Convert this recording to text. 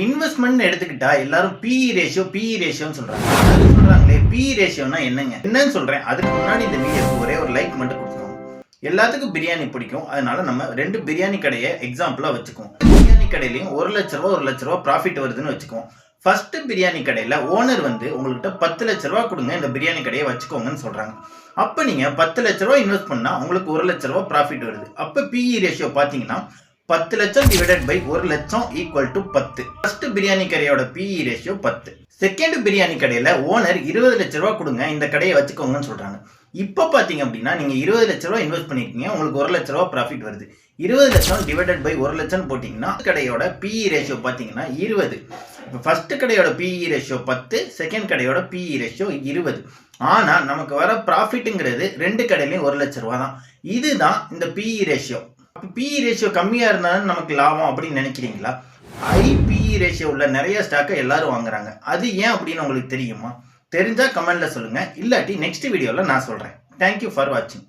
Investment எடுத்துக்கிட்டா எல்லாரும் BE ரேஷியோன்னு சொல்றாங்களே. பிஇ ரேஷியோனா என்னன்னு சொல்றேன். அதுக்கு முன்னாடி இந்த வீடியோக்கு ஒரே ஒரு லைக் மட்டும் கொடுத்துக்கோங்க. எல்லாத்துக்கும் பிரியாணி பிடிக்கும், அதனால நம்ம 2 பிரியாணி கடையை எக்ஸாம்பிளா வச்சுக்குவோம். பிரியாணி கடையிலையும் 1 லட்ச ரூபா ப்ராஃபிட் வருதுன்னு வச்சுக்குவோம். ஃபர்ஸ்ட் பிரியாணி கடையில ஓனர் உங்கள்கிட்ட 10 லட்ச ரூபா கொடுங்க, இந்த பிரியாணி கடையை வச்சுக்கோங்கன்னு சொல்றாங்க. அப்ப நீங்க 10 லட்ச ரூபா இன்வெஸ்ட் பண்ணா உங்களுக்கு 1 லட்ச ரூபா ப்ராஃபிட் வருது. அப்ப பிஇ ரேஷியோ பாத்தீங்கன்னா 10 லட்சம் டிவைடட் பை 1 லட்சம் ஈக்குவல் டு 10. ஃபர்ஸ்ட் பிரியாணி கடையோட பிஇ ரேஷியோ 10. செகண்ட் பிரியாணி கடையில ஓனர் 20 லட்ச ரூபா கொடுங்க, இந்த கடையை வச்சுக்கோங்கன்னு சொல்றாங்க. இப்ப பாத்தீங்க அப்படின்னா நீங்க 20 லட்ச ரூபா இன்வெஸ்ட் பண்ணிருக்கீங்க, உங்களுக்கு 1 லட்ச ரூபா ப்ராஃபிட் வருது. 20 லட்சம் டிவைடட் பை 1 லட்சம் போட்டீங்கன்னா கடையோட பிஇ ரேஷியோ பாத்தீங்கன்னா 20. இப்போ ஃபர்ஸ்ட் கடையோட பிஇ ரேஷியோ 10, செகண்ட் கடையோட பிஇ ரேஷியோ 20. ஆனா நமக்கு வர ப்ராஃபிட்ங்கிறது 2 கடையிலையும் 1 லட்ச ரூபா தான். இதுதான் இந்த பிஇ ரேஷியோ. பிஇ ரேஷியோ கம்மியா இருந்தாலும் நமக்கு லாபம் அப்படின்னு நினைக்கிறீங்களா? ஹை பிஇ ரேஷியோ உள்ள நிறைய ஸ்டாக்கை எல்லாரும் வாங்குறாங்க. அது ஏன் அப்படின்னு உங்களுக்கு தெரியுமா? தெரிஞ்சா கமெண்ட்ல சொல்லுங்க, இல்லாட்டி நெக்ஸ்ட் வீடியோல நான் சொல்றேன். தேங்க்யூ ஃபார் வாட்சிங்.